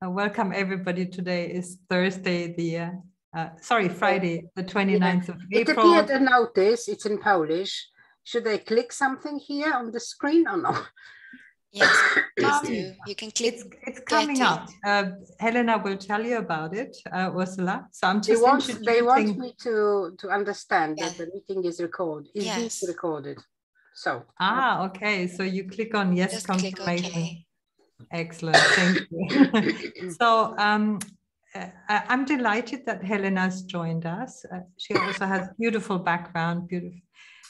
Welcome everybody. Today is Thursday, Friday, the 29th of It April. appeared a notice, it's in Polish. Should I click something here on the screen or no? Yes, please do. You can click. It's coming up. Helena will tell you about it, Ursula. So I'm just They want me to understand that the meeting is recorded. Is being recorded. So. Okay. So you click on yes, just confirmation. Click OK. Excellent. Thank you. So I'm delighted that Helena's joined us. She also has beautiful background.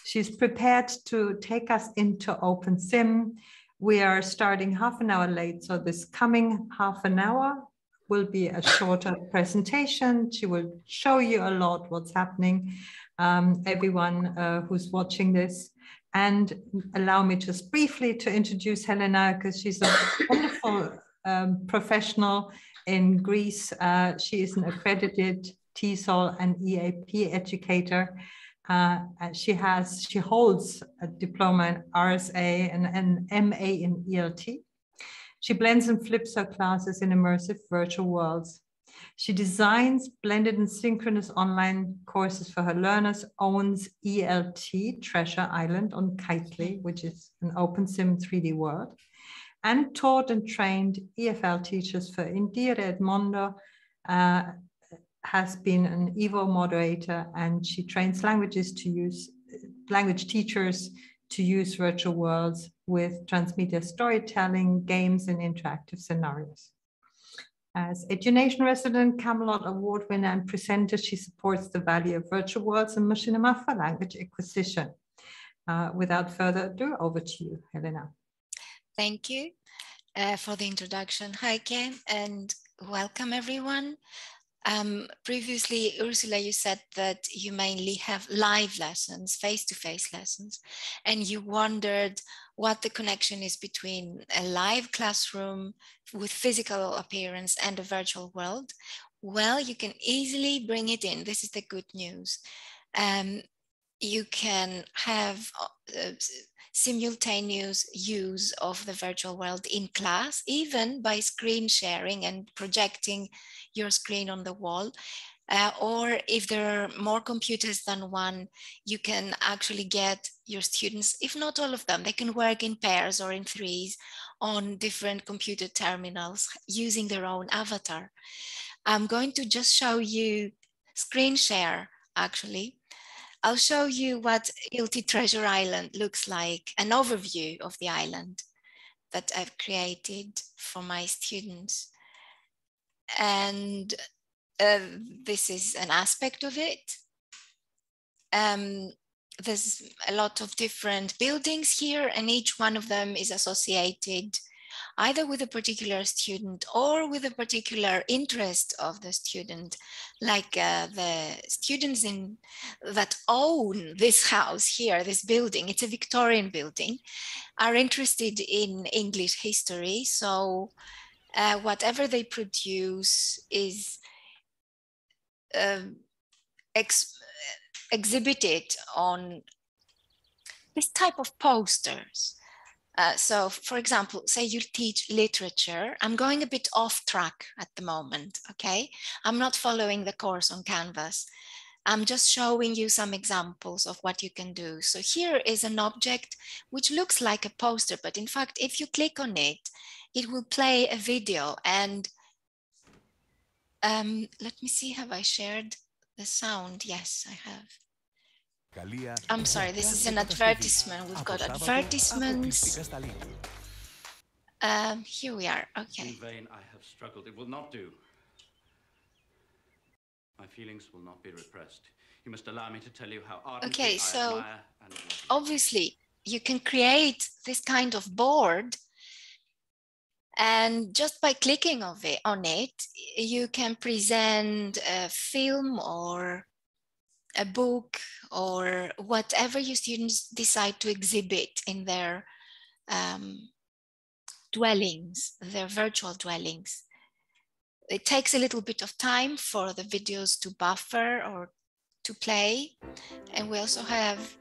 She's prepared to take us into OpenSim. We are starting half an hour late, so this coming half an hour will be a shorter presentation. She will show you a lot what's happening, everyone who's watching this. And allow me just briefly to introduce Helena, because she's a wonderful professional in Greece. She is an accredited TESOL and EAP educator. She holds a diploma in RSA and an M.A in ELT. She blends and flips her classes in immersive virtual worlds. She designs blended and synchronous online courses for her learners, owns ELT Treasure Island on Kitely, which is an OpenSim 3D world, and taught and trained EFL teachers for INDIRE, EdMondo, has been an EVO moderator, and she trains language teachers to use virtual worlds with transmedia storytelling, games, and interactive scenarios. As EduNation resident, CAMELOT Award winner and presenter, she supports the value of virtual worlds and Machinima for language acquisition. Without further ado, over to you, Helena. Thank you for the introduction. Hi, Ken, and welcome everyone. Previously, Ursula, you said that you mainly have live lessons, face-to-face lessons, and you wondered what the connection is between a live classroom with physical appearance and a virtual world. Well, you can easily bring it in. This is the good news. You can have simultaneous use of the virtual world in class, even by screen sharing and projecting your screen on the wall. Or if there are more computers than one, you can actually get your students, if not all of them, they can work in pairs or in threes on different computer terminals using their own avatar. I'm going to just show you screen share, actually. I'll show you what ELT Treasure Island looks like, an overview of the island that I've created for my students. And this is an aspect of it. There's a lot of different buildings here, and each one of them is associated either with a particular student or with a particular interest of the student. Like the students that own this house here, this building, it's a Victorian building, are interested in English history. So whatever they produce is exhibited on this type of posters. So for example, say you teach literature. I'm going a bit off track at the moment, okay? I'm not following the course on Canvas. I'm just showing you some examples of what you can do. So here is an object which looks like a poster, but in fact, if you click on it, it will play a video. And let me see, have I shared the sound? Yes, I have. I'm sorry, this is an advertisement. We've got advertisements. Here we are, okay. In vain I have struggled, it will not do. My feelings will not be repressed. You must allow me to tell you how ardently I admire and love you. Obviously, you can create this kind of board, and just by clicking on it, you can present a film or a book or whatever your students decide to exhibit in their dwellings, their virtual dwellings. It takes a little bit of time for the videos to buffer or to play. And we also have,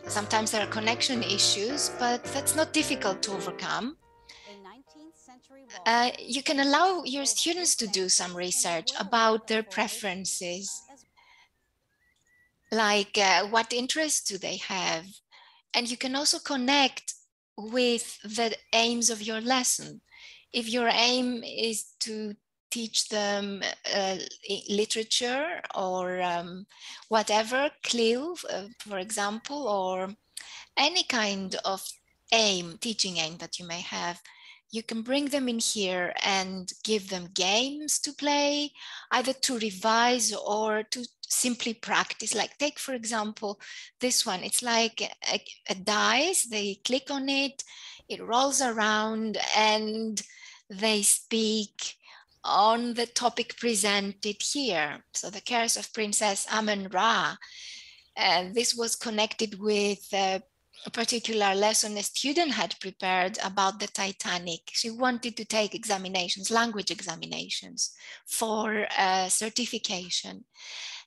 sometimes there are connection issues, but that's not difficult to overcome. you can allow your students to do some research about their preferences, like what interests do they have? And you can also connect with the aims of your lesson. If your aim is to teach them literature or whatever, CLIL, for example, or any kind of aim, teaching aim that you may have, you can bring them in here and give them games to play, either to revise or to simply practice. Like take, for example, this one. It's like a dice. They click on it, it rolls around, and they speak on the topic presented here. So the Curse of Princess Amun-Ra. And this was connected with a particular lesson a student had prepared about the Titanic. She wanted to take examinations, language examinations for certification.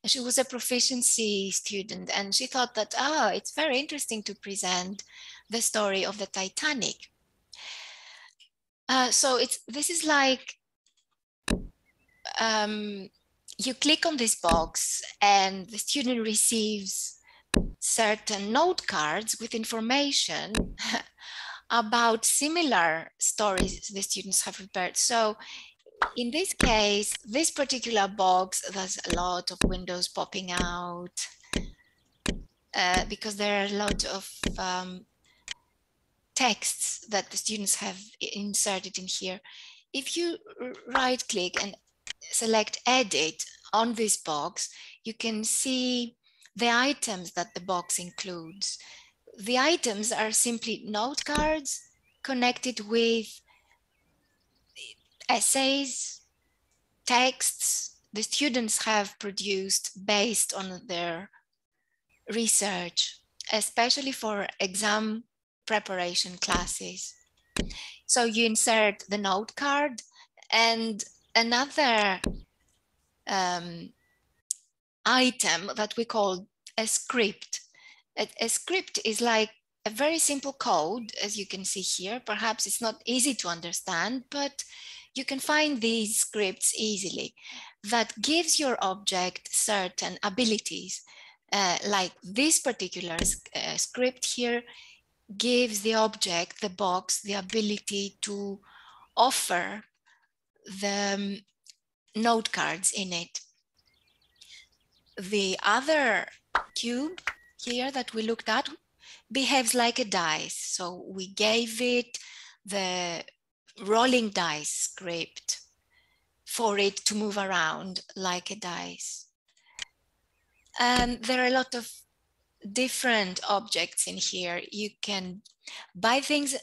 And she was a proficiency student, and she thought that, it's very interesting to present the story of the Titanic. So this is like, you click on this box and the student receives certain note cards with information about similar stories the students have prepared. So in this case, this particular box, there's a lot of windows popping out because there are a lot of texts that the students have inserted in here. If you right click and select edit on this box, you can see the items that the box includes. The items are simply note cards connected with essays, texts the students have produced based on their research, especially for exam preparation classes. So you insert the note card and another item that we call a script. A script is like a very simple code, as you can see here. Perhaps it's not easy to understand, but you can find these scripts easily. That gives your object certain abilities. Like this particular script here gives the object, the box, the ability to offer the note cards in it. The other cube here that we looked at behaves like a dice. So we gave it the rolling dice script for it to move around like a dice. And there are a lot of different objects in here. You can buy things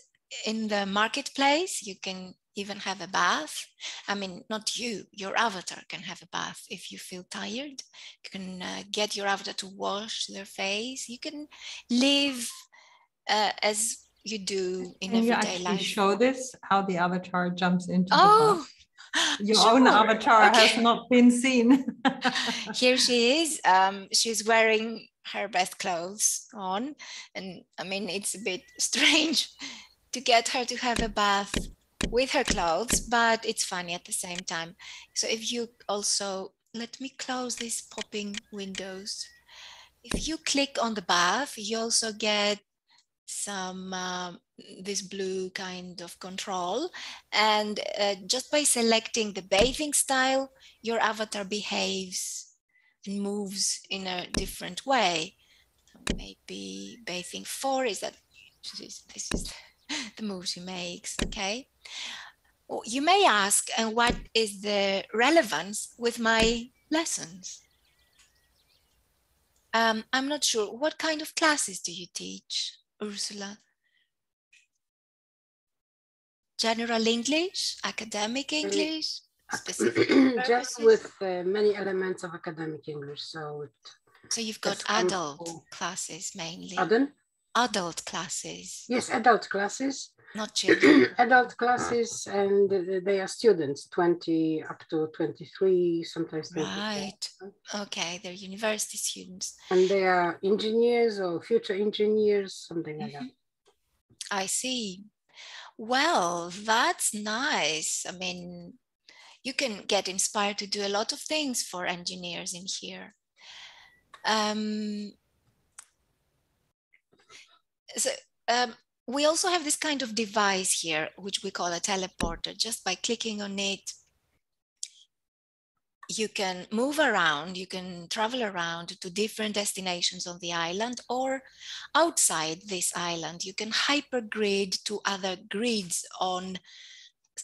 in the marketplace. You can even have a bath. I mean, not you, your avatar can have a bath if you feel tired. You can get your avatar to wash their face. You can live as you do in everyday life. Can you actually show this, how the avatar jumps into the bath? Your own avatar has not been seen. Here she is. She's wearing her best clothes on. And I mean, it's a bit strange to get her to have a bath with her clothes, but it's funny at the same time. So if you also, let me close these popping windows. If you click on the bath, you also get some this blue kind of control, and just by selecting the bathing style, your avatar behaves and moves in a different way. Maybe bathing 4 is that this is the move she makes. Okay, you may ask, and what is the relevance with my lessons? I'm not sure. What kind of classes do you teach, Ursula? General English, academic English, specific just with many elements of academic English. So you've got adult classes mainly. Pardon? Adult classes. Yes, adult classes. Not children. Adult classes, and they are students, 20 up to 23, sometimes 24. Right. Okay, they're university students. And they are engineers or future engineers, something like that. I see. Well, that's nice. I mean, you can get inspired to do a lot of things for engineers in here. So, we also have this kind of device here, which we call a teleporter. Just by clicking on it, you can move around, you can travel around to different destinations on the island or outside this island. You can hypergrid to other grids on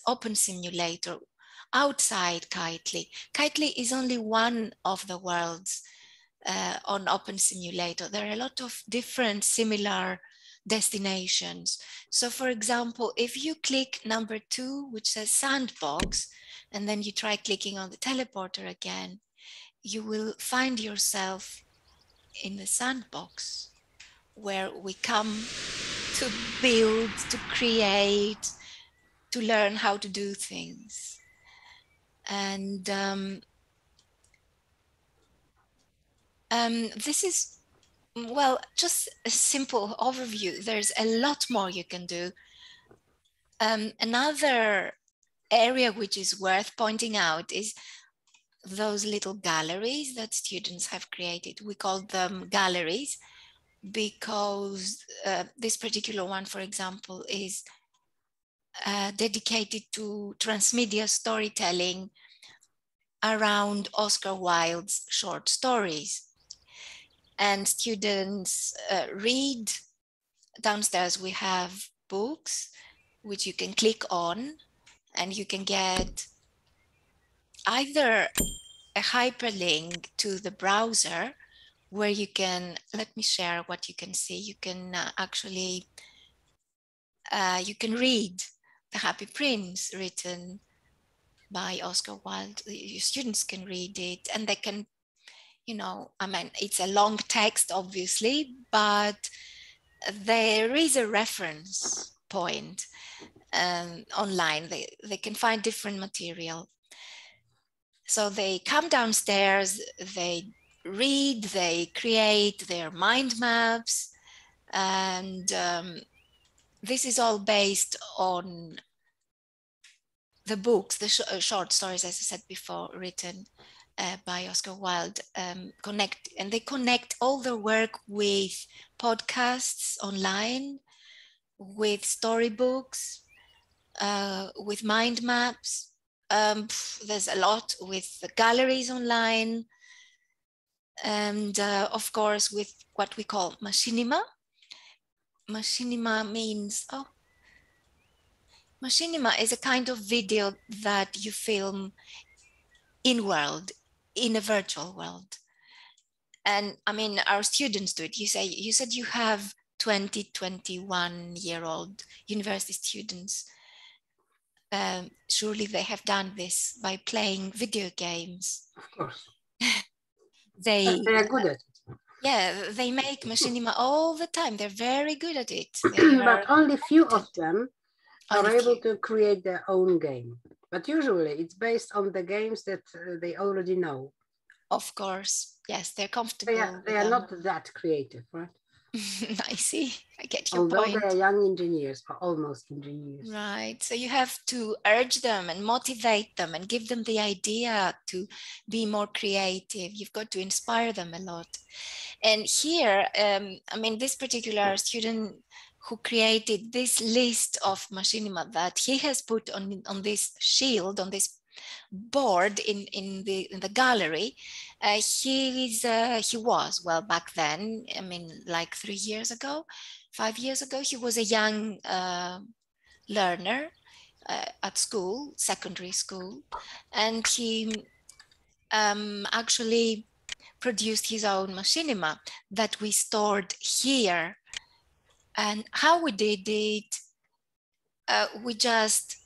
OpenSim Simulator outside Kitely. Kitely is only one of the worlds on Open Simulator. There are a lot of different similar destinations. So for example, if you click number 2, which says sandbox, and then you try clicking on the teleporter again, you will find yourself in the sandbox where we come to build, to create, to learn how to do things. And this is, well, just a simple overview. There's a lot more you can do. Another area which is worth pointing out is those little galleries that students have created. We call them galleries because this particular one, for example, is dedicated to transmedia storytelling around Oscar Wilde's short stories. And students read. Downstairs we have books which you can click on, and you can get either a hyperlink to the browser where you can, let me share what you can see. You can actually, you can read The Happy Prince written by Oscar Wilde. Your students can read it and they can, you know, I mean, it's a long text obviously, but there is a reference point online. They can find different material. So they come downstairs, they read, they create their mind maps, and this is all based on the books, the short stories, as I said before, written by Oscar Wilde. And they connect all their work with podcasts online, with storybooks, with mind maps. There's a lot with the galleries online, and of course with what we call Machinima. Machinima means, Machinima is a kind of video that you film in world, in a virtual world. And I mean, our students do it. You said you have 20, 21-year-old university students. Surely they have done this by playing video games. Of course. They are good at it. Yeah, they make Machinima all the time. They're very good at it. But only few of them are able to create their own game. But usually it's based on the games that they already know. Of course. Yes, they're comfortable. They are not that creative, right? I see. I get your point. Although they are young engineers, or almost engineers. Right. So you have to urge them and motivate them and give them the idea to be more creative. You've got to inspire them a lot. And here, I mean, this particular student who created this list of Machinima that he has put on this shield, on this board in the gallery, he was, well, back then, I mean, like 3 years ago, 5 years ago, he was a young learner at school, secondary school, and he actually produced his own Machinima that we stored here. And how we did it, we just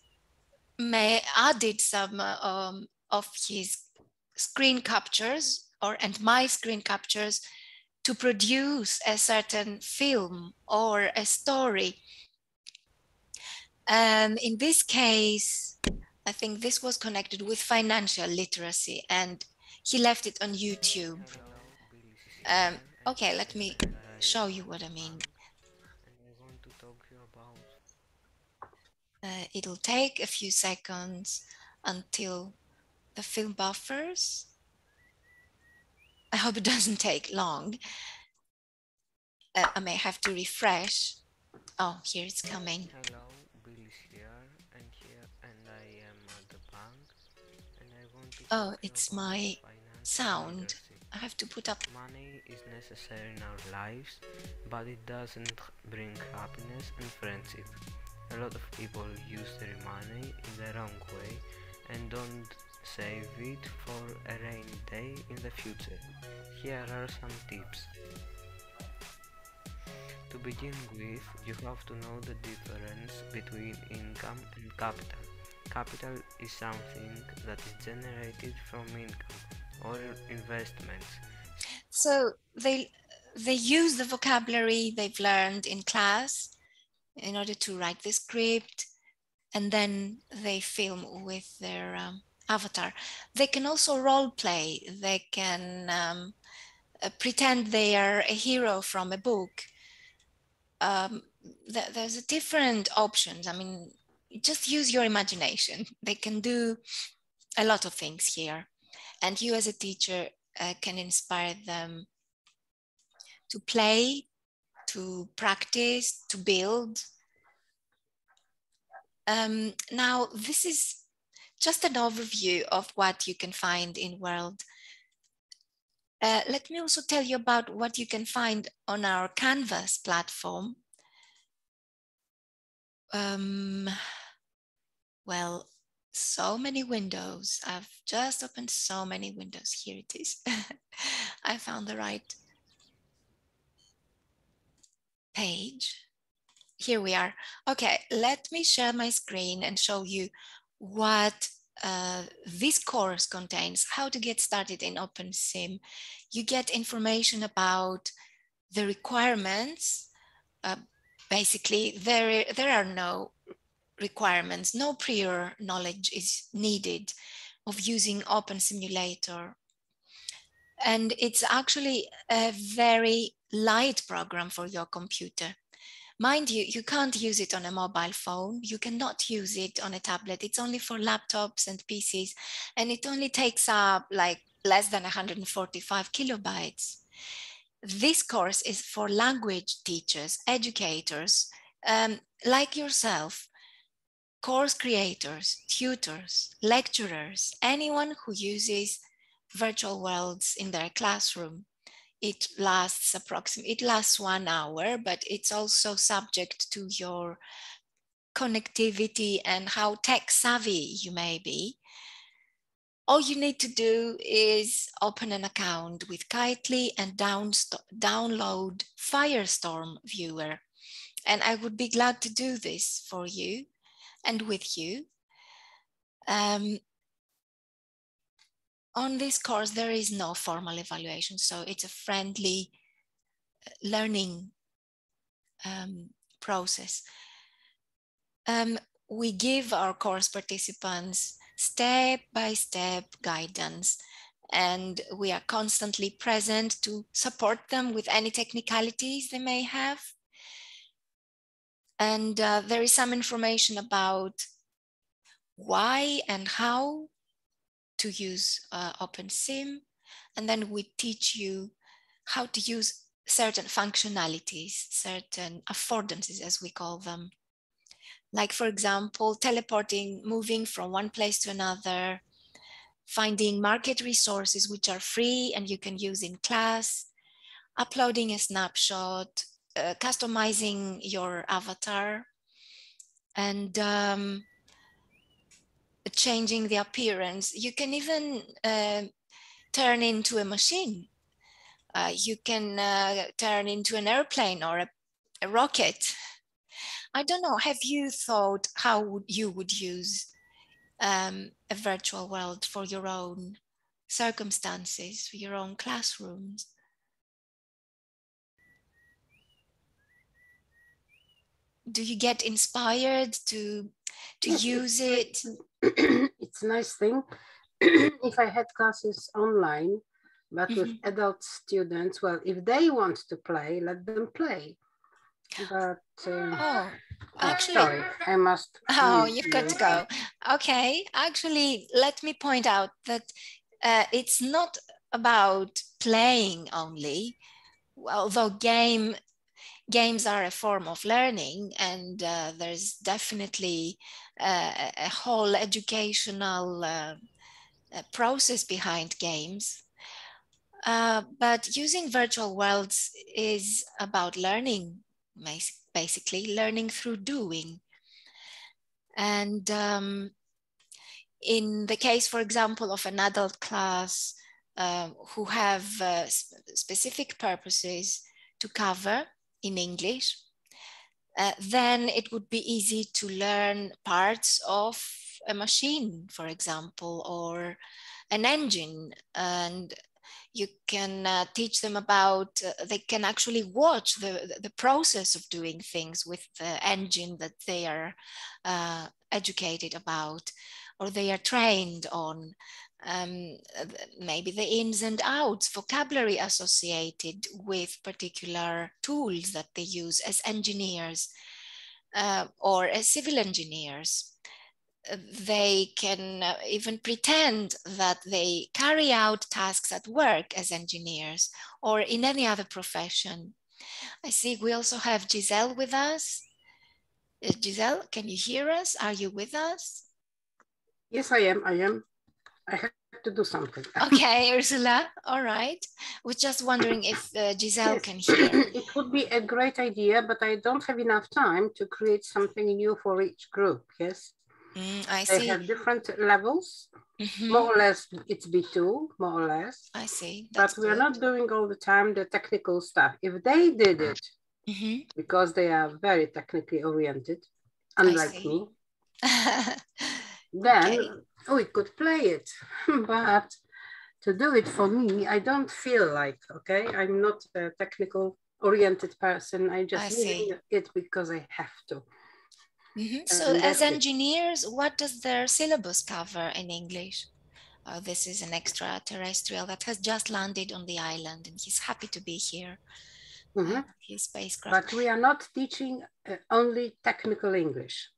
added some of his screen captures and my screen captures to produce a certain film or a story. And in this case, I think this was connected with financial literacy, and he left it on YouTube. Okay, let me show you what I mean. It'll take a few seconds until the film buffers. I hope it doesn't take long. I may have to refresh. Oh, here it's coming. Hello, Bill is here, and I am at the bank, and I want to Oh, talk to you it's about my financial sound. literacy. I have to put up. Money is necessary in our lives, but it doesn't bring happiness and friendship. A lot of people use their money in the wrong way and don't save it for a rainy day in the future. Here are some tips. To begin with, you have to know the difference between income and capital. Capital is something that is generated from income or investments. So they use the vocabulary they've learned in class in order to write the script, and then they film with their avatar. They can also role play. They can pretend they are a hero from a book. There's different options. I mean, just use your imagination. They can do a lot of things here. And you as a teacher can inspire them to play, to practice, to build. Now, this is just an overview of what you can find in World. Let me also tell you about what you can find on our Canvas platform. Well, so many windows. I've just opened so many windows. Here it is. I found the right page. Here we are. Okay, let me share my screen and show you what this course contains, how to get started in OpenSim. You get information about the requirements. Basically, there are no requirements, no prior knowledge is needed of using Open Simulator. And it's actually a very light program for your computer. Mind you, you can't use it on a mobile phone. You cannot use it on a tablet. It's only for laptops and PCs, and it only takes up like less than 145 kilobytes. This course is for language teachers, educators, like yourself, course creators, tutors, lecturers, anyone who uses virtual worlds in their classroom. It lasts 1 hour, but it's also subject to your connectivity and how tech savvy you may be. All you need to do is open an account with Kitely and download Firestorm Viewer. And I would be glad to do this for you and with you. On this course, there is no formal evaluation, so it's a friendly learning process. We give our course participants step-by-step guidance, and we are constantly present to support them with any technicalities they may have. And there is some information about why and how to use OpenSim, and then we teach you how to use certain functionalities, certain affordances as we call them. Like, for example, teleporting, moving from one place to another, finding market resources which are free and you can use in class, uploading a snapshot, customizing your avatar, and changing the appearance. You can even turn into a machine. You can turn into an airplane or a rocket. I don't know, have you thought how you would use a virtual world for your own circumstances, for your own classrooms? Do you get inspired to use it? It's a nice thing. If I had classes online, but with adult students, well, if they want to play, let them play. But actually, sorry, I must. Oh, you've got to go. Okay, actually, let me point out that it's not about playing only, although games are a form of learning, and there's definitely a whole educational process behind games. But using virtual worlds is about learning, basically learning through doing. And in the case, for example, of an adult class who have specific purposes to cover in English, then it would be easy to learn parts of a machine, for example, or an engine. And you can teach them about, they can actually watch the process of doing things with the engine that they are educated about, or they are trained on. Maybe the ins and outs, vocabulary associated with particular tools that they use as engineers or as civil engineers. They can even pretend that they carry out tasks at work as engineers or in any other profession. I see we also have Giselle with us. Giselle, can you hear us? Are you with us? Yes, I am. I have to do something. Okay, Ursula. All right. We're just wondering if Giselle yes, can hear. It would be a great idea, but I don't have enough time to create something new for each group. Yes. I see. They have different levels. More or less, it's B2, more or less. I see. That's but we're not doing all the time the technical stuff. If they did it, because they are very technically oriented, unlike me, then we could play it. But to do it for me, I don't feel like, okay, I'm not a technical oriented person. I just do it because I have to. So as engineers, what does their syllabus cover in English? This is an extraterrestrial that has just landed on the island and he's happy to be here. His spacecraft. But we are not teaching only technical English.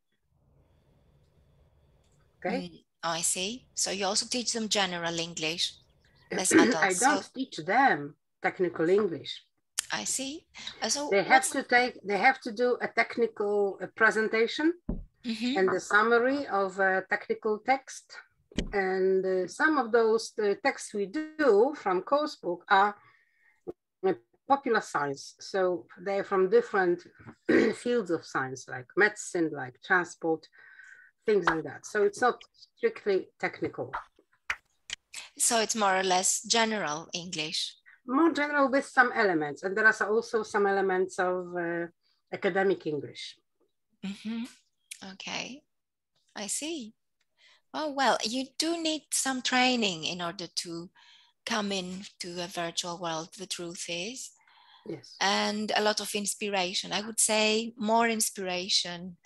Okay. I see. So you also teach them general English as adults. I don't teach them technical English. I see. So they have to do a technical presentation and the summary of a technical text. And some of those texts we do from course book are popular science. So they're from different fields of science, like medicine, like transport, things like that. So it's not strictly technical. So it's more or less general English. More general with some elements. And there are also some elements of academic English. Okay, I see. Oh, well, you do need some training in order to come into a virtual world, the truth is. Yes. And a lot of inspiration. I would say more inspiration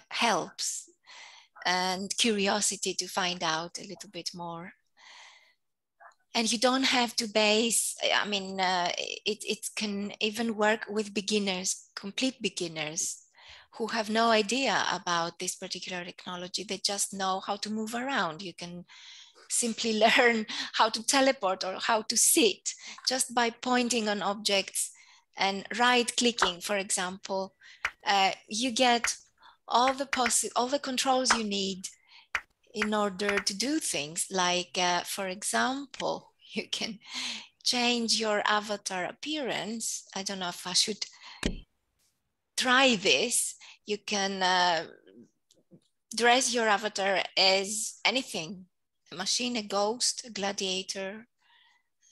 helps, and curiosity to find out a little bit more. And you don't have to base, I mean, it can even work with beginners, complete beginners, who have no idea about this particular technology. They just know how to move around. You can simply learn how to teleport or how to sit just by pointing on objects and right-clicking, for example. You get all the controls you need in order to do things like, for example, you can change your avatar appearance. I don't know if I should try this. You can dress your avatar as anything, a machine, a ghost, a gladiator,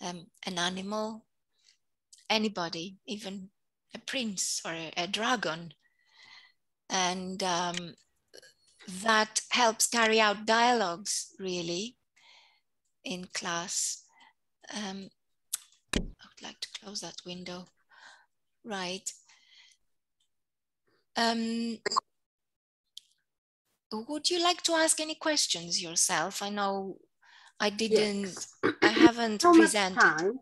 an animal, anybody, even a prince or a dragon. And that helps carry out dialogues, really, in class. I would like to close that window. Right. Would you like to ask any questions yourself? I know I didn't, yes. I haven't presented.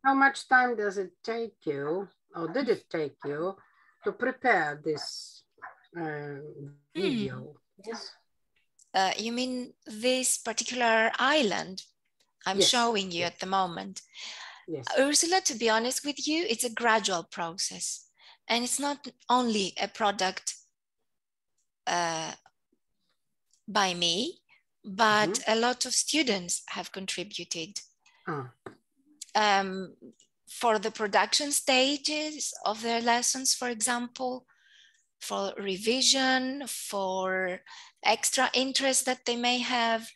How much time does it take you, or did it take you, to prepare this video. Yes. You mean this particular island I'm showing you at the moment? Yes. Ursula, to be honest with you, it's a gradual process. And it's not only a product by me, but a lot of students have contributed. For the production stages of their lessons, for example, for revision, for extra interest that they may have,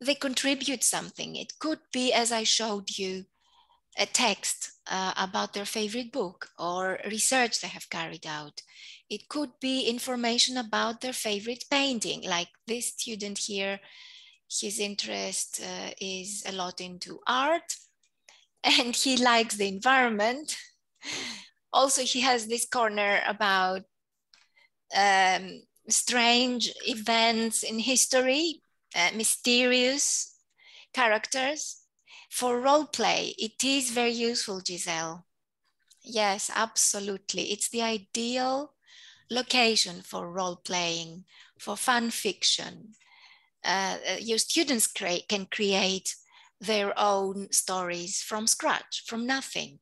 they contribute something. It could be, as I showed you, a text about their favorite book or research they have carried out. It could be information about their favorite painting, like this student here. His interest is a lot into art and he likes the environment. Also, he has this corner about strange events in history, mysterious characters. For role play, it is very useful, Giselle. Yes, absolutely. It's the ideal location for role playing, for fun fiction. Your students can create their own stories from scratch, from nothing,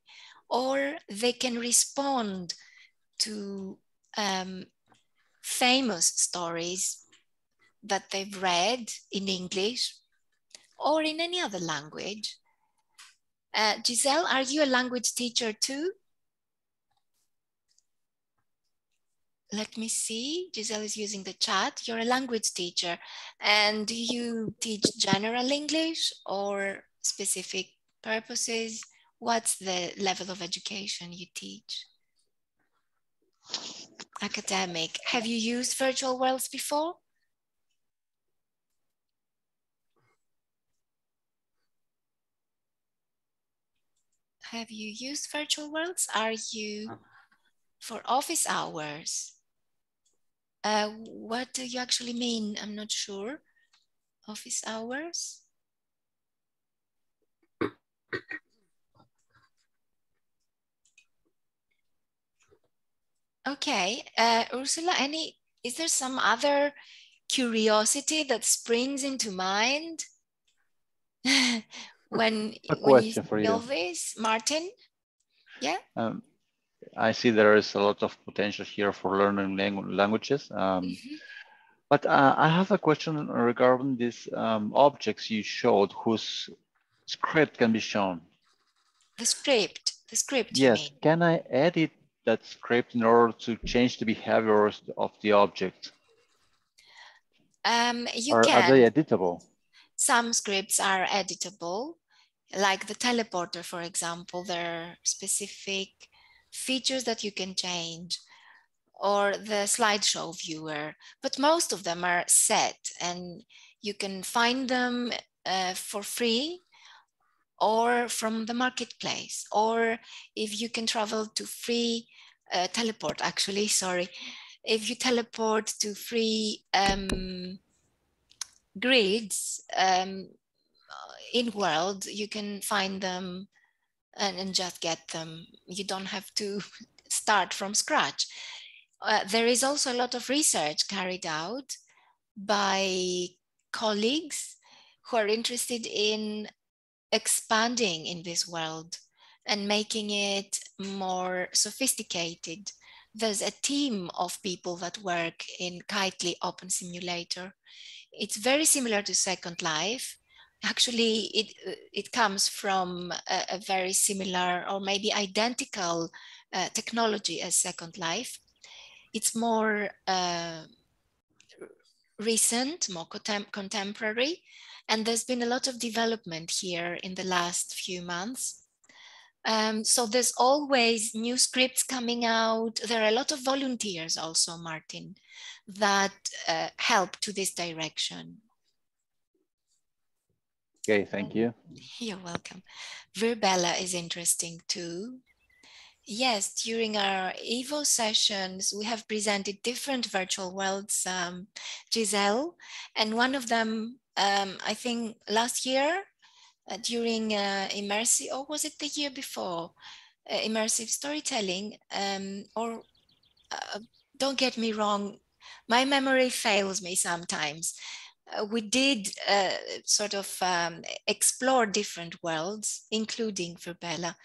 or they can respond to famous stories that they've read in English or in any other language. Giselle, are you a language teacher too? Let me see. Giselle is using the chat. You're a language teacher. And do you teach general English or specific purposes? What's the level of education you teach? Academic. Have you used virtual worlds before? Have you used virtual worlds? Are you for office hours? What do you actually mean? I'm not sure. Office hours? Okay, Ursula, is there some other curiosity that springs into mind when you feel this? Martin? Yeah? I see there is a lot of potential here for learning languages. But I have a question regarding these objects you showed whose script can be shown. The script, Yes, you mean? Can I edit that script in order to change the behavior of the object? You can. Are they editable? Some scripts are editable, like the teleporter, for example. There are specific features that you can change, or the slideshow viewer, but most of them are set and you can find them for free or from the marketplace, or if you can travel to free teleport, actually, sorry. If you teleport to free grids in world, you can find them and just get them. You don't have to start from scratch. There is also a lot of research carried out by colleagues who are interested in expanding in this world and making it more sophisticated. There's a team of people that work in Kitely Open Simulator. It's very similar to Second Life. Actually, it comes from a very similar or maybe identical technology as Second Life. It's more recent, more contemporary, and there's been a lot of development here in the last few months. So there's always new scripts coming out. There are a lot of volunteers also, Martin, that help to this direction. Okay, thank you. You're welcome. Virbella is interesting too. Yes, during our EVO sessions, we have presented different virtual worlds, Giselle, and one of them, I think last year during immersive, or was it the year before? Immersive storytelling, or don't get me wrong, my memory fails me sometimes. We did sort of explore different worlds, including Verbella,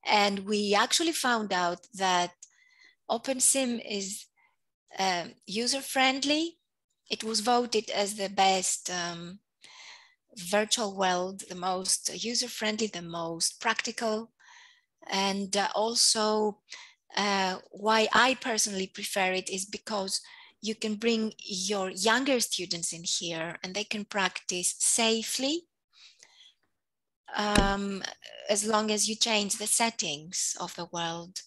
and we actually found out that OpenSim is user-friendly. It was voted as the best virtual world, the most user-friendly, the most practical, and also why I personally prefer it is because you can bring your younger students in here and they can practice safely as long as you change the settings of the world.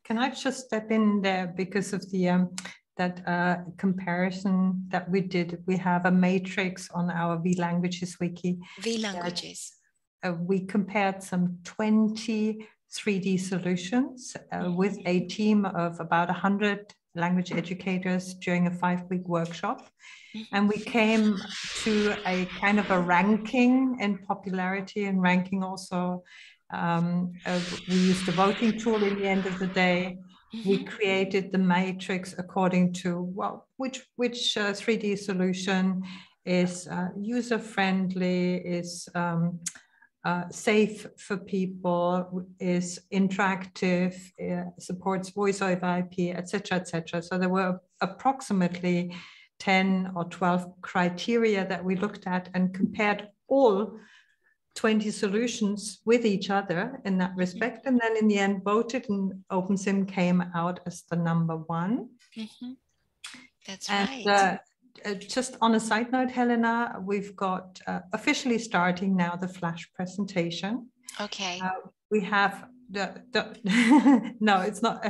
Can I just step in there because of the that comparison that we did? We have a matrix on our vLanguages wiki. vLanguages. We compared some 20 3D solutions with a team of about 100 language educators during a 5-week workshop. And we came to a kind of a ranking in popularity and ranking also. We used a voting tool in the end of the day. We created the matrix according to, well, which 3D solution is user-friendly, is safe for people, is interactive, supports voice over IP, etc., etc. So there were approximately 10 or 12 criteria that we looked at and compared all 20 solutions with each other in that respect. And then in the end voted, and OpenSim came out as the #1. That's right. Just on a side note, Helena, we've got officially starting now the Flash presentation. Okay. We have no, it's not,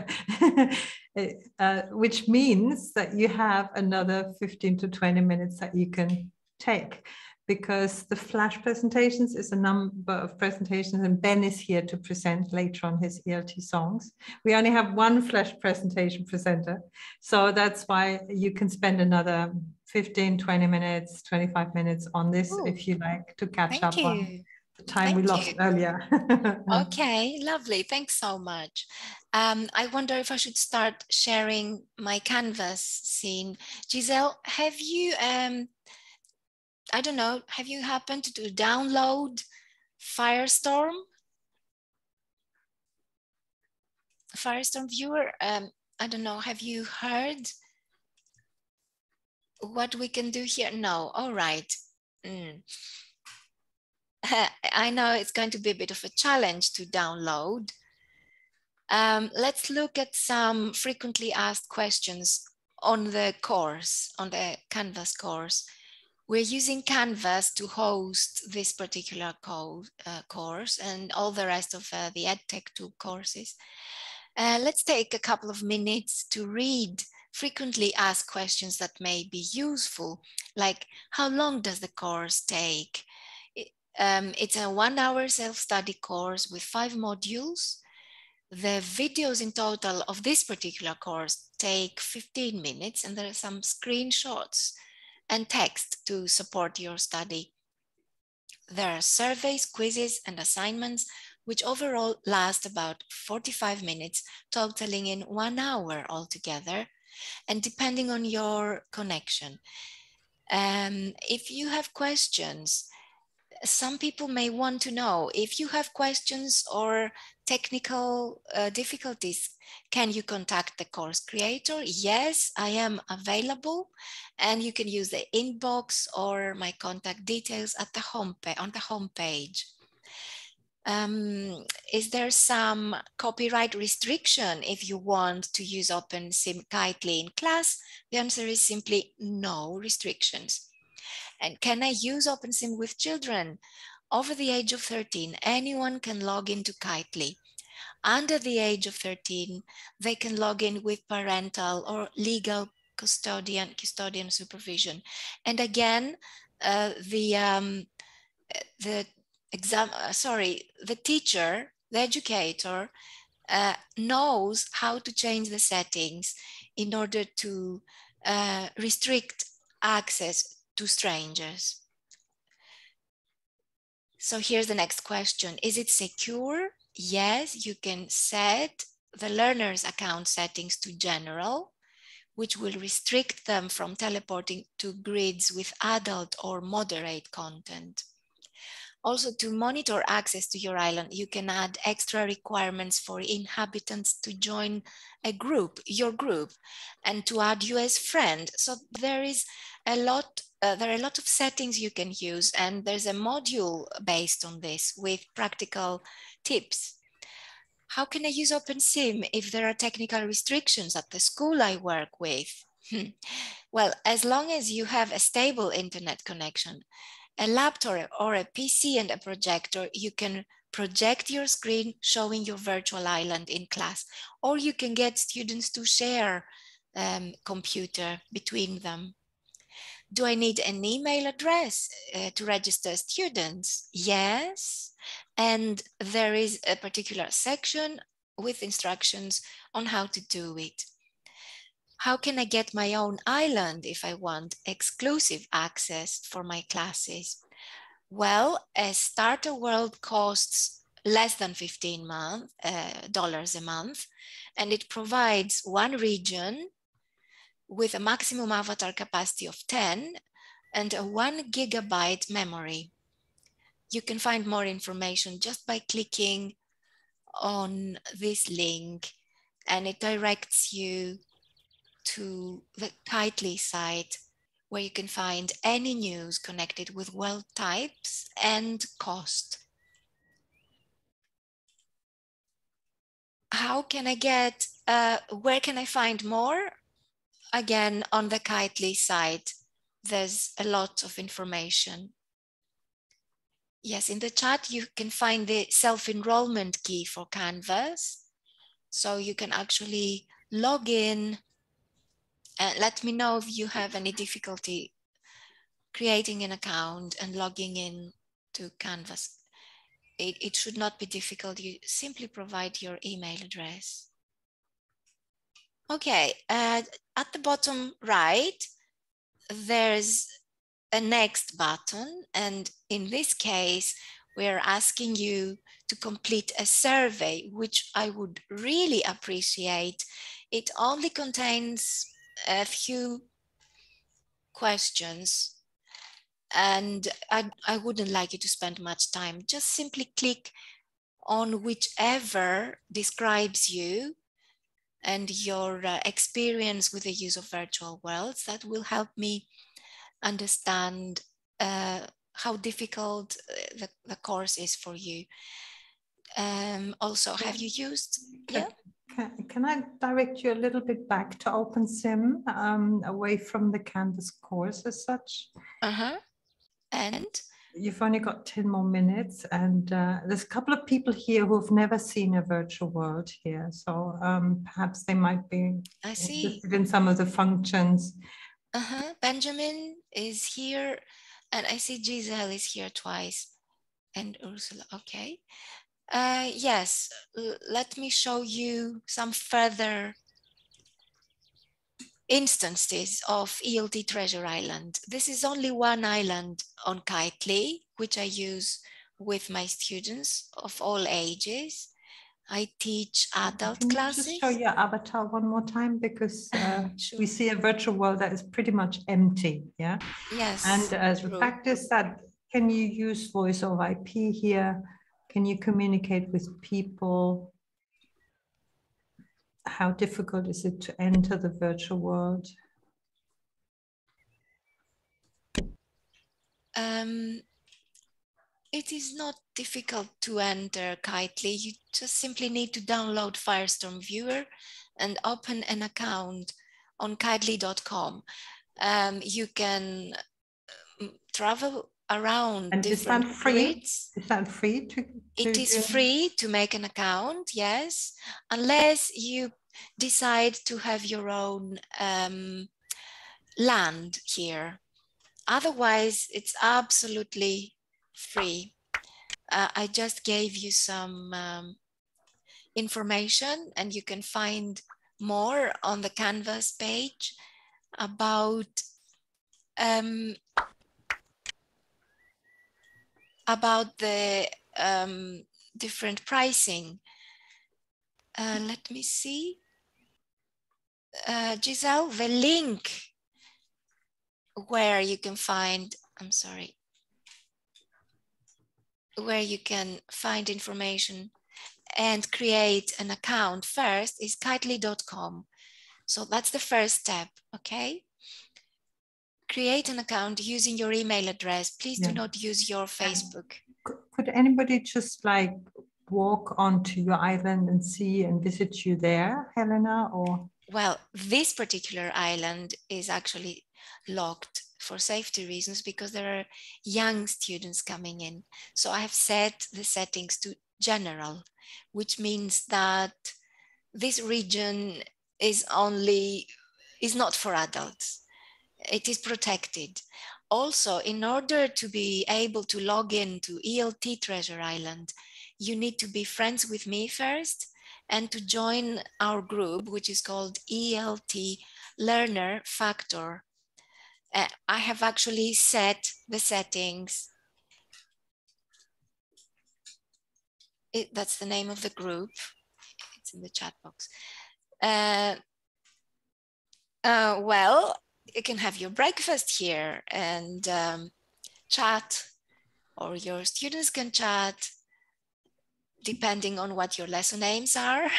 which means that you have another 15 to 20 minutes that you can take, because the Flash presentations is a number of presentations, and Ben is here to present later on his ELT songs. We only have one Flash presentation presenter, so that's why you can spend another 15, 20 minutes, 25 minutes on this. Ooh, if you like to catch up on the time we lost earlier. Okay, lovely. Thanks so much. I wonder if I should start sharing my Canvas scene. Giselle, have you, I don't know, have you happened to download Firestorm? Firestorm viewer, I don't know, have you heard what we can do here? No, all right. I know it's going to be a bit of a challenge to download. Let's look at some frequently asked questions on the course, on the Canvas course. We're using Canvas to host this particular course and all the rest of the EdTech2 courses. Let's take a couple of minutes to read frequently asked questions that may be useful, like how long does the course take? It's a 1-hour self-study course with 5 modules. The videos in total of this particular course take 15 minutes, and there are some screenshots and text to support your study. There are surveys, quizzes, and assignments, which overall last about 45 minutes, totaling in 1 hour altogether, and depending on your connection. If you have questions, some people may want to know, if you have questions or technical difficulties, can you contact the course creator? Yes, I am available, and you can use the inbox or my contact details at the on the homepage. Is there some copyright restriction if you want to use OpenSim Kitely in class? The answer is simply no restrictions. And can I use OpenSim with children? Over the age of 13, anyone can log into Kitely. Under the age of 13, they can log in with parental or legal custodian supervision. And again, the teacher, the educator, knows how to change the settings in order to restrict access to strangers. So here's the next question. Is it secure? Yes, you can set the learner's account settings to general, which will restrict them from teleporting to grids with adult or moderate content. Also, to monitor access to your island, you can add extra requirements for inhabitants to join a group, your group, and to add you as friend. So there is a lot, there are a lot of settings you can use, and there's a module based on this with practical tips. How can I use OpenSim if there are technical restrictions at the school I work with? Well, as long as you have a stable internet connection, a laptop or a PC and a projector, you can project your screen showing your virtual island in class, or you can get students to share computer between them. Do I need an email address to register students? Yes. And there is a particular section with instructions on how to do it. How can I get my own island if I want exclusive access for my classes? Well, a starter world costs less than $15 a month, and it provides one region with a maximum avatar capacity of 10 and a 1 gigabyte memory. You can find more information just by clicking on this link, and it directs you to the Kitely site, where you can find any news connected with world types and cost. How can I get, where can I find more? Again, on the Kitely site, there's a lot of information. Yes, in the chat, you can find the self-enrollment key for Canvas. So you can actually log in and let me know if you have any difficulty creating an account and logging in to Canvas. It should not be difficult. You simply provide your email address. Okay, at the bottom right, there's a next button. And in this case, we're asking you to complete a survey, which I would really appreciate. It only contains a few questions, and I wouldn't like you to spend much time. Just simply click on whichever describes you and your experience with the use of virtual worlds. That will help me understand how difficult the course is for you. Also, have you used? Yeah. Can I direct you a little bit back to OpenSim, away from the Canvas course as such? And? You've only got 10 more minutes, and there's a couple of people here who've never seen a virtual world here. So perhaps they might be interested in some of the functions. Benjamin is here, and I see Giselle is here twice, and Ursula, okay. Yes, let me show you some further instances of ELT Treasure Island. This is only one island on Kitely, which I use with my students of all ages. I teach adult classes. Just show your avatar one more time, because sure. We see a virtual world that is pretty much empty. Yeah. Yes. And the fact is that, can you use voice over IP here? Can you communicate with people? How difficult is it to enter the virtual world? It is not difficult to enter Kitely. You just simply need to download Firestorm Viewer and open an account on kitely.com. You can travel around and different grids. Is that free? It is free to make an account, yes, unless you decide to have your own land here. Otherwise, it's absolutely free. I just gave you some information, and you can find more on the Canvas page about the different pricing. Let me see. Giselle, the link where you can find, I'm sorry, where you can find information and create an account first is kitely.com. So that's the first step, okay? Create an account using your email address. Please do not use your Facebook. Could anybody just like walk onto your island and see and visit you there, Helena? Or well, this particular island is actually locked for safety reasons because there are young students coming in. So I have set the settings to general, which means that this region is not for adults. It is protected. Also, in order to be able to log in to ELT Treasure Island, you need to be friends with me first and to join our group, which is called ELT Learner Factor. I have actually set the settings. That's the name of the group. It's in the chat box. Well, you can have your breakfast here and chat, or your students can chat depending on what your lesson aims are.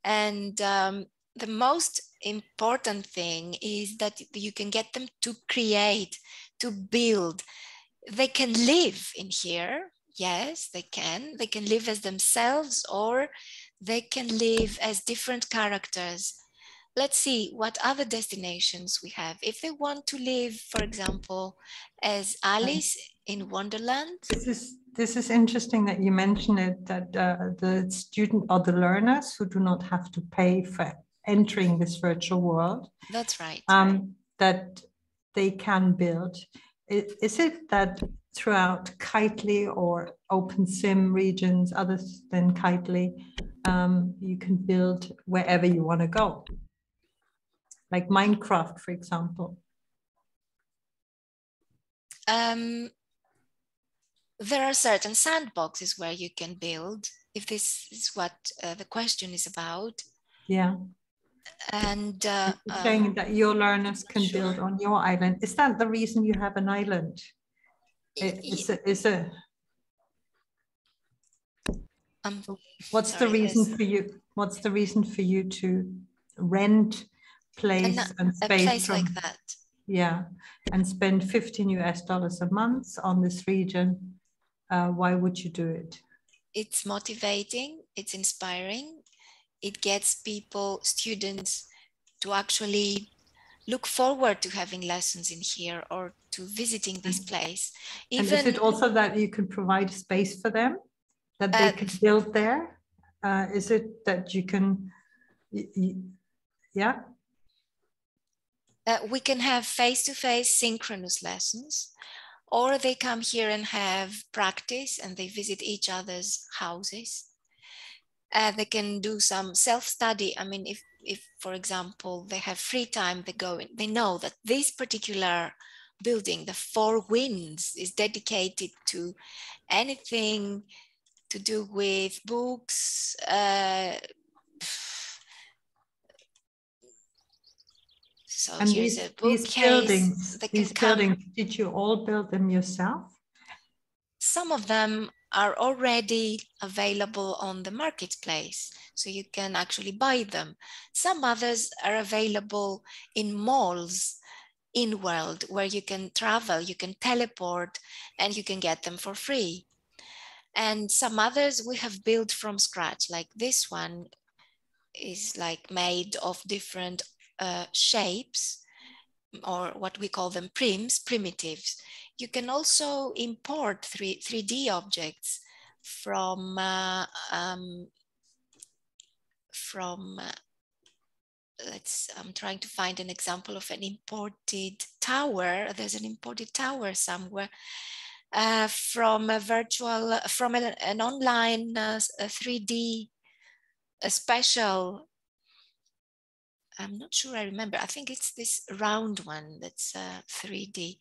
And the most important thing is that you can get them to create, to build. They can live in here. Yes, they can. They can live as themselves, or they can live as different characters. Let's see what other destinations we have. If they want to live, for example, as Alice in Wonderland. This is interesting that you mention it, that the student or the learners who do not have to pay for entering this virtual world. That's right. That they can build. Is it that throughout Kitely or OpenSim regions, other than Kitely, you can build wherever you want to go? Like Minecraft, for example. There are certain sandboxes where you can build, if this is what the question is about. Yeah. And saying that your learners can build on your island. Is that the reason you have an island? What's the reason for you? What's the reason for you to rent place and space? A place like that. Yeah, and spend $15 a month on this region. Why would you do it? It's motivating, it's inspiring. It gets people, students, to actually look forward to having lessons in here or to visiting this place. And is it also that you can provide space for them, that they can build there? Is it that you can, yeah? We can have face-to-face synchronous lessons, or they come here and have practice and they visit each other's houses. They can do some self-study. I mean, if, for example, they have free time, they go in, they know that this particular building, the Four Winds, is dedicated to anything to do with books, so and here's a bookcase. These buildings, did you all build them yourself? Some of them are already available on the marketplace, so you can actually buy them. Some others are available in malls in world where you can travel, you can teleport, and you can get them for free. And some others we have built from scratch, like this one is like made of different shapes, or what we call them primitives. You can also import 3D objects from I'm trying to find an example of an imported tower. There's an imported tower somewhere from an online 3D, a special. I'm not sure I remember. I think it's this round one that's 3D.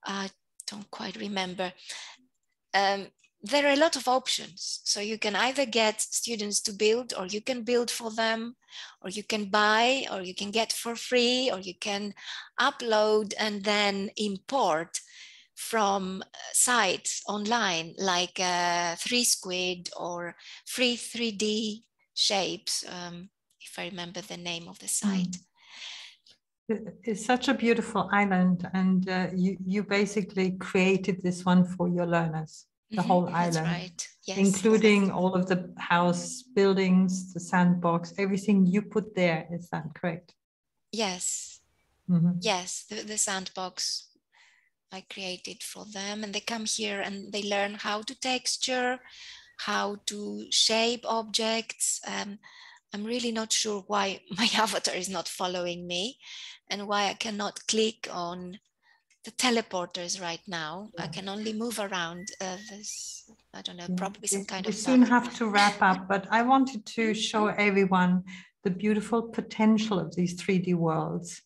I don't quite remember. there are a lot of options. So you can either get students to build, or you can build for them, or you can buy, or you can get for free, or you can upload and then import from sites online like 3Squid or Free 3D Shapes, if I remember the name of the site. It's such a beautiful island, and you basically created this one for your learners, the whole island. That's right. Yes. Including all of the house buildings, the sandbox, everything you put there. Is that correct? Yes. Yes, the sandbox I created for them, and they come here and they learn how to texture, how to shape objects. I'm really not sure why my avatar is not following me and why I cannot click on the teleporters right now. I can only move around this, I don't know, probably some kind of bug. We soon have to wrap up, but I wanted to show everyone the beautiful potential of these 3D worlds.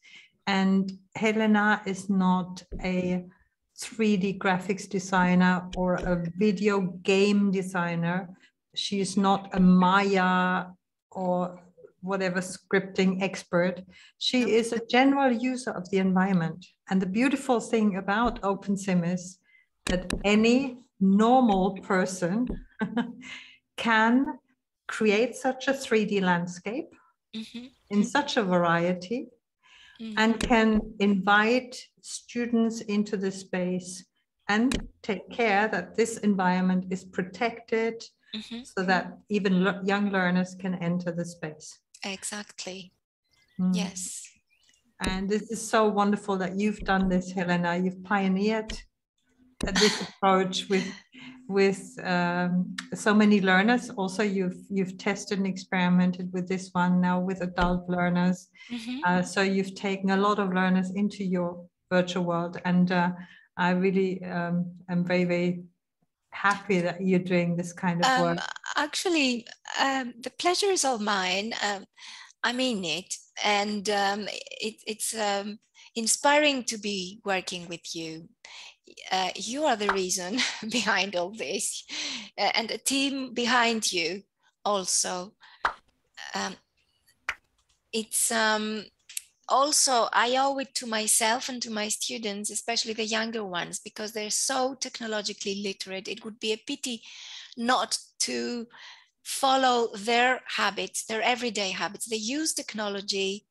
And Helena is not a 3D graphics designer or a video game designer. She is not a Maya or whatever scripting expert. She is a general user of the environment. And the beautiful thing about OpenSim is that any normal person can create such a 3D landscape in such a variety and can invite students into the space and take care that this environment is protected so that even young learners can enter the space. Exactly. Yes. And this is so wonderful that you've done this, Helena. You've pioneered this approach with so many learners. Also, you've tested and experimented with this one now with adult learners. So you've taken a lot of learners into your virtual world, and I really am very, very happy that you're doing this kind of work. Actually, the pleasure is all mine. I mean it, and it's inspiring to be working with you. You are the reason behind all this, and a team behind you also. It's also, I owe it to myself and to my students, especially the younger ones, because they're so technologically literate. It would be a pity not to follow their habits, their everyday habits. They use technology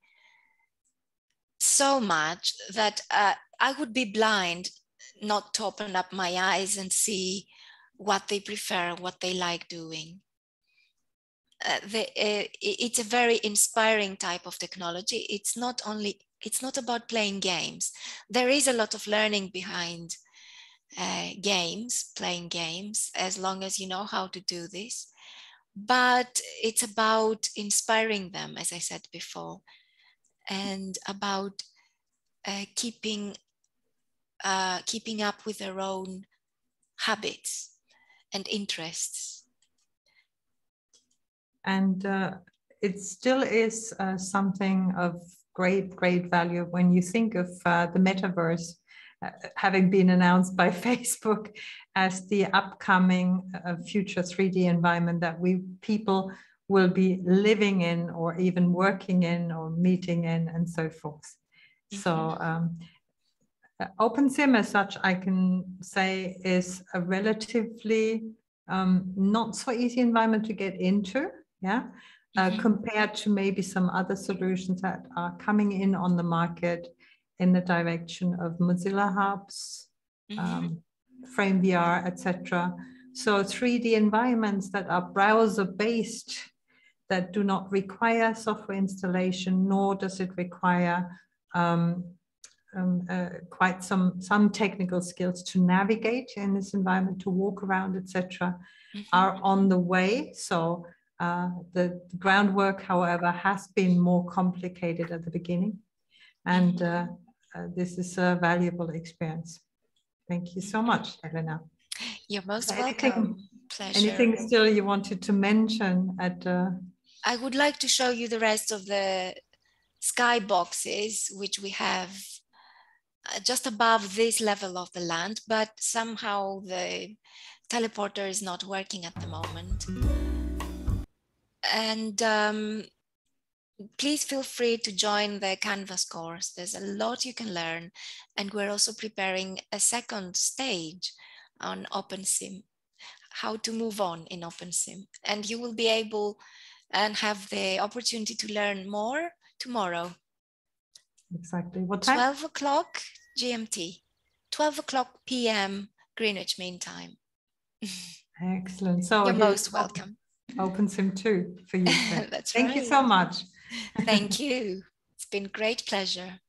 so much that I would be blind not to open up my eyes and see what they prefer, what they like doing. It's a very inspiring type of technology. It's not about playing games. There is a lot of learning behind playing games, as long as you know how to do this. But it's about inspiring them, as I said before, and about keeping up with their own habits and interests. And it still is something of great value when you think of the metaverse having been announced by Facebook as the upcoming future 3D environment that people will be living in, or even working in, or meeting in, and so forth. So OpenSim as such, I can say, is a relatively not so easy environment to get into. Compared to maybe some other solutions that are coming in on the market in the direction of Mozilla Hubs, FrameVR, etc. So 3D environments that are browser-based, that do not require software installation, nor does it require quite some technical skills to navigate in this environment, to walk around, etc., are on the way. So the groundwork, however, has been more complicated at the beginning, and this is a valuable experience. Thank you so much, Helena. You're most welcome. Pleasure. Anything still you wanted to mention? I would like to show you the rest of the skyboxes, which we have just above this level of the land, but somehow the teleporter is not working at the moment. And please feel free to join the Canvas course. There's a lot you can learn. And we're also preparing a second stage on OpenSim, how to move on in OpenSim. And you will be able and have the opportunity to learn more tomorrow. Exactly. What time? 12 o'clock GMT, 12 o'clock PM Greenwich Mean Time. Excellent. So you're most welcome. OpenSim 2 for you. That's Thank right. you so much. Thank you. It's been a great pleasure.